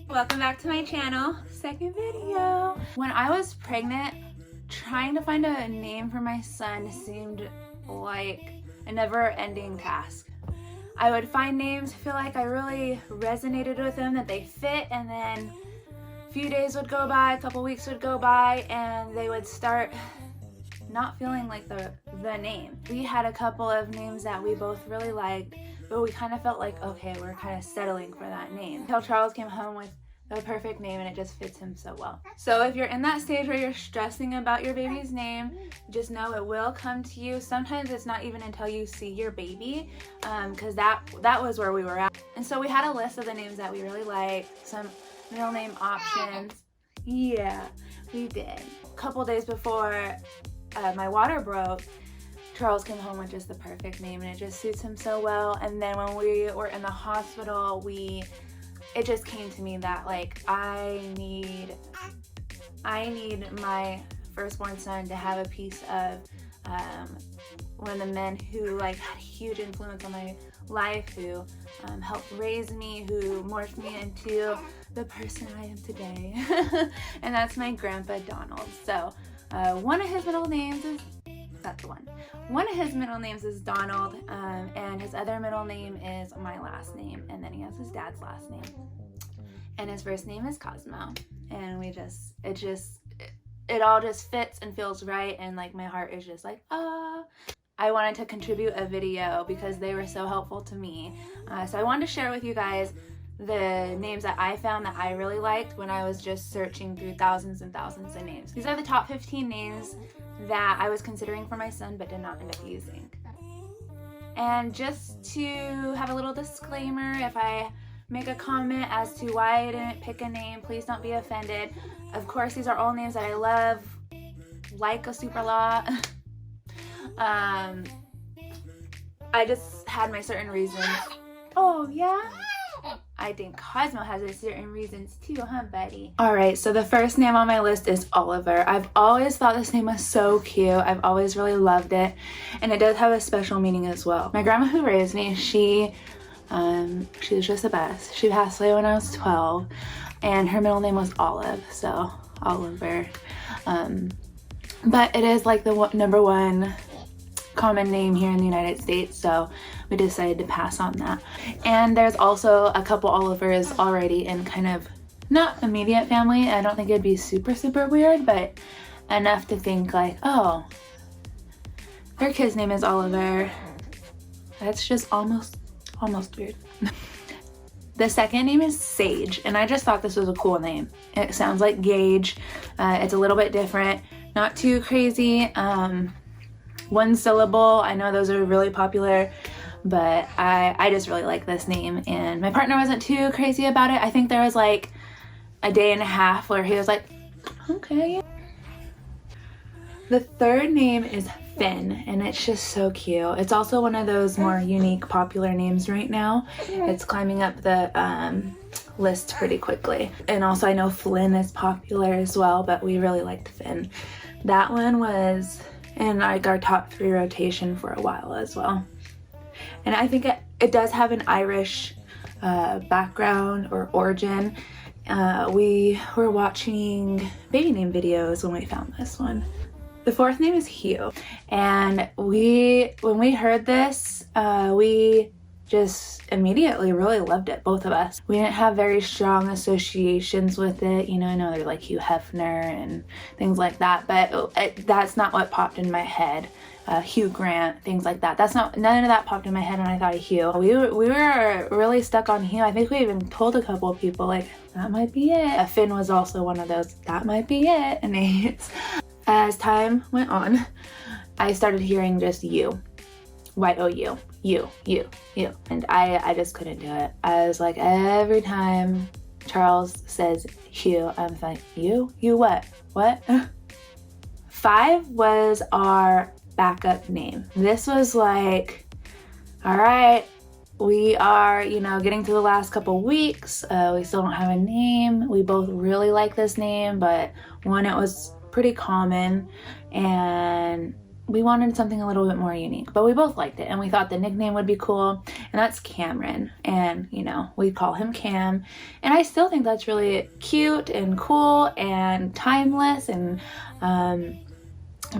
Welcome back to my channel. Second video. When I was pregnant, trying to find a name for my son seemed like a never-ending task. I would find names, feel like I really resonated with them, that they fit, and then a few days would go by, a couple weeks would go by, and they would start not feeling like the name. We had a couple of names that we both really liked, but we kind of felt like, okay, we're kind of settling for that name. Until Charles came home with the perfect name and it just fits him so well. So if you're in that stage where you're stressing about your baby's name, just know it will come to you. Sometimes it's not even until you see your baby, because that was where we were at. And so we had a list of the names that we really liked, some middle name options. Yeah, we did. A couple days before my water broke, Charles came home with just the perfect name and it just suits him so well. And then when we were in the hospital, it just came to me that like I need my firstborn son to have a piece of one of the men who like had a huge influence on my life, who helped raise me, who morphed me into the person I am today. And that's my grandpa Donald. So one of his middle names is, that's the one. One of his middle names is Donald, and his other middle name is my last name, and then he has his dad's last name. And his first name is Cosmo. And it all just fits and feels right, and like my heart is just like, ah. I wanted to contribute a video because they were so helpful to me. So I wanted to share with you guys the names that I found that I really liked when I was just searching through thousands and thousands of names. These are the top 15 names that I was considering for my son but did not end up using. And just to have a little disclaimer, if I make a comment as to why I didn't pick a name, please don't be offended. Of course, these are all names that I love, like a super lot. I just had my certain reasons. Oh yeah? I think Cosmo has his certain reasons too, huh, buddy? Alright, so the first name on my list is Oliver. I've always thought this name was so cute. I've always really loved it. And it does have a special meaning as well. My grandma who raised me, she was just the best. She passed away when I was 12. And her middle name was Olive, so Oliver. But it is like the number one common name here in the United States, so we decided to pass on that. And there's also a couple Olivers already in kind of not immediate family. I don't think it'd be super weird, but enough to think like, oh, their kid's name is Oliver. That's just almost weird. The second name is Sage, and I just thought this was a cool name. It sounds like Gage. It's a little bit different, not too crazy. One syllable. I know those are really popular, but I just really like this name, and my partner wasn't too crazy about it. I think there was like a day and a half where he was like, okay. The third name is Finn, and it's just so cute. It's also one of those more unique, popular names right now. It's climbing up the list pretty quickly. And also I know Flynn is popular as well, but we really liked Finn. That one was in like our top 3 rotation for a while as well. And I think it does have an Irish background or origin. We were watching baby name videos when we found this one. The fourth name is Hugh, and when we heard this, we just immediately really loved it, both of us. We didn't have very strong associations with it. You know, I know they're like Hugh Hefner and things like that, but that's not what popped in my head. Hugh Grant, things like that. None of that popped in my head when I thought of Hugh. We were really stuck on Hugh. I think we even told a couple of people like, that might be it. Finn was also one of those, that might be it, names. As time went on, I started hearing just you. Y-O-U. You. And I just couldn't do it. I was like, every time Charles says Hugh, I'm like, you? You what? What? 5 was our backup name. This was like, all right, we are, getting to the last couple weeks. We still don't have a name. We both really like this name, but one, it was pretty common, and we wanted something a little bit more unique, but we both liked it and we thought the nickname would be cool, and that's Cameron. And you know, we call him Cam, and I still think that's really cute and cool and timeless. And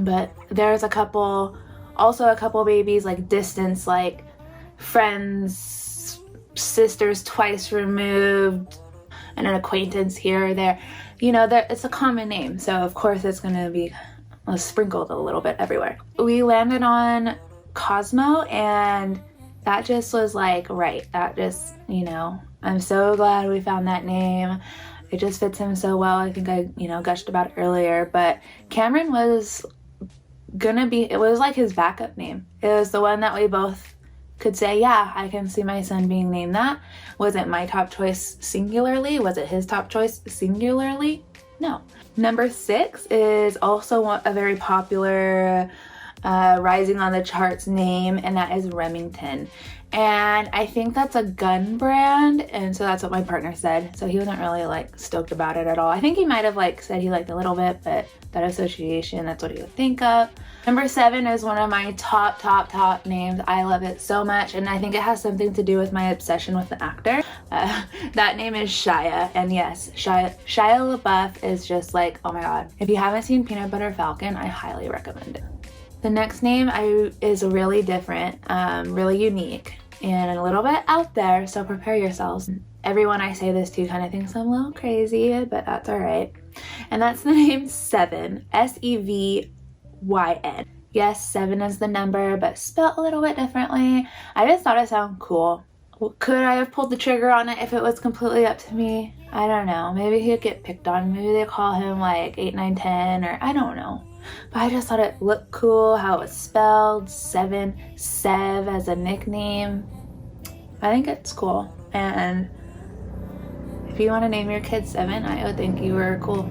but there's a couple babies like distance, like friends, sisters twice removed, and an acquaintance here or there. You know, it's a common name, so of course it's gonna be sprinkled a little bit everywhere. We landed on Cosmo, and that just was like, right, that just, you know, I'm so glad we found that name. It just fits him so well. I think I, you know, gushed about it earlier, but Cameron was gonna be, it was like his backup name. It was the one that we both could say, yeah, I can see my son being named that. Was it my top choice singularly? Was it his top choice singularly? No. Number 6 is also a very popular rising on the charts name, and that is Remington. And I think that's a gun brand, and so that's what my partner said. So he wasn't really like stoked about it at all. I think he might have like said he liked a little bit, but that association, that's what he would think of. Number 7 is one of my top names. I love it so much, and I think it has something to do with my obsession with the actor. That name is Shia, and yes, Shia LaBeouf is just like, oh my god. If you haven't seen Peanut Butter Falcon, I highly recommend it. The next name is really different, really unique, and a little bit out there, so prepare yourselves. Everyone I say this to kind of thinks I'm a little crazy, but that's alright. And that's the name Sevyn, Sevyn. Yes, 7 is the number, but spelled a little bit differently. I just thought it sounded cool. Could I have pulled the trigger on it if it was completely up to me? I don't know. Maybe he'd get picked on. Maybe they call him like 8, 9, 10, or I don't know. But I just thought it looked cool how it was spelled. Sev as a nickname. I think it's cool. And if you want to name your kid Sevyn, I would think you were a cool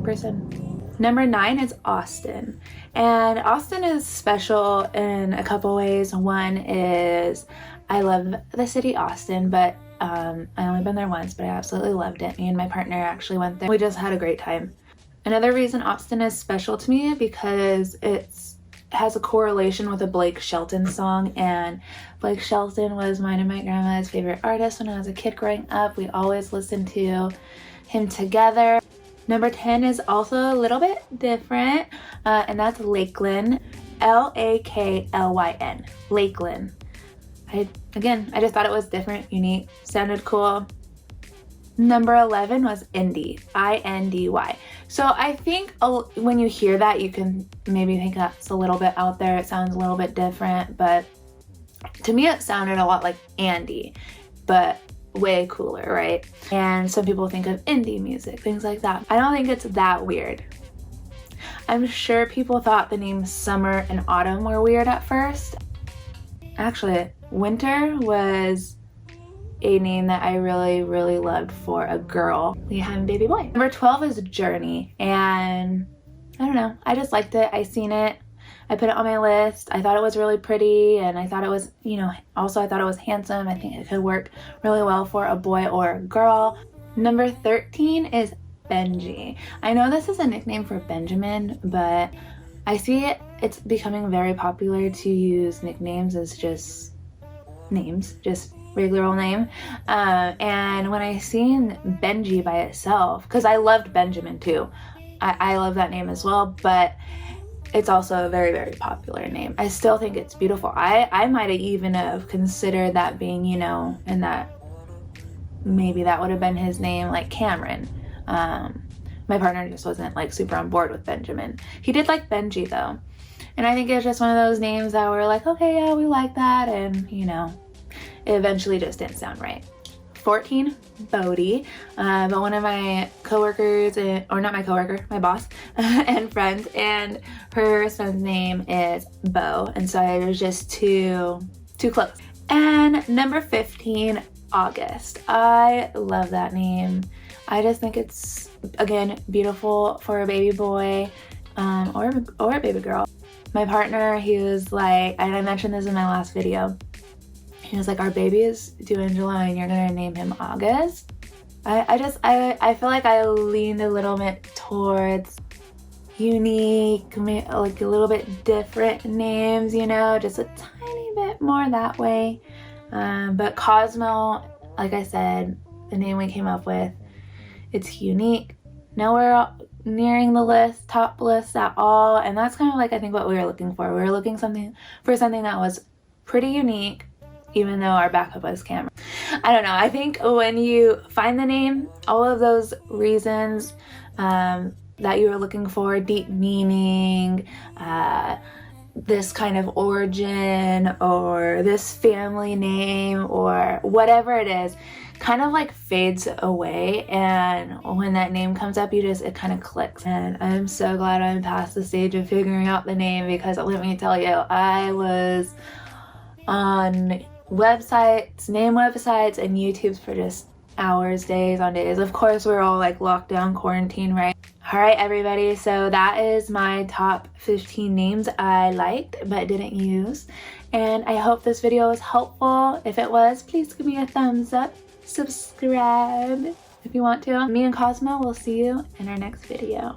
person. Number 9 is Austin. And Austin is special in a couple ways. One is I love the city Austin, but I only been there once, but I absolutely loved it. Me and my partner actually went there. We just had a great time. Another reason Austin is special to me because it has a correlation with a Blake Shelton song, and Blake Shelton was mine and my grandma's favorite artist when I was a kid growing up. We always listened to him together. Number 10 is also a little bit different, and that's Lakelyn, Laklyn, Lakelyn. I just thought it was different, unique, sounded cool. Number 11 was Indy, I-N-D-Y. So I think when you hear that, you can maybe think that's a little bit out there. It sounds a little bit different, but to me it sounded a lot like Andy, but way cooler, right? And some people think of indie music, things like that. I don't think it's that weird. I'm sure people thought the names Summer and Autumn were weird at first. Actually, Winter was a name that I really, really loved for a girl. We had a baby boy. Number 12 is Journey, and I don't know, I just liked it. I seen it, I put it on my list. I thought it was really pretty, and I thought it was, you know, also I thought it was handsome. I think it could work really well for a boy or a girl. Number 13 is Benji. I know this is a nickname for Benjamin, but I see it's becoming very popular to use nicknames as just names, just regular old name. And when I seen Benji by itself, because I loved Benjamin too, I love that name as well, but it's also a very, very popular name. I still think it's beautiful. I might have even have considered that being, you know, and that maybe that would have been his name, like Cameron. My partner just wasn't like super on board with Benjamin. He did like Benji though. And I think it's just one of those names that we're like, okay, yeah, we like that. And you know, it eventually just didn't sound right. 14, Bodhi. But one of my coworkers, or not my coworker, my boss and friend, and her son's name is Bo. And so it was just too close. And number 15, August. I love that name. I just think it's, again, beautiful for a baby boy, or a baby girl. My partner, he was like, and I mentioned this in my last video, he was like, our baby is due in July and you're gonna name him August. I feel like I leaned a little bit towards, unique, like a little bit different names, you know, just a tiny bit more that way. But Cosmo, like I said, the name we came up with, it's unique. Nowhere nearing the top list at all, and that's kind of like I think what we were looking for. We were looking for something that was pretty unique, even though our backup was camera. I don't know, I think when you find the name, all of those reasons that you were looking for, deep meaning, this kind of origin, or this family name, or whatever it is, kind of like fades away, and when that name comes up, it kind of clicks. And I'm so glad I'm past the stage of figuring out the name, because let me tell you, I was on name websites and YouTubes for just hours, days on days. Of course, we're all like lockdown, quarantine, right? All right, everybody, so that is my top 15 names I liked but didn't use, and I hope this video was helpful. If it was, please give me a thumbs up, subscribe if you want to. Me and Cosmo will see you in our next video.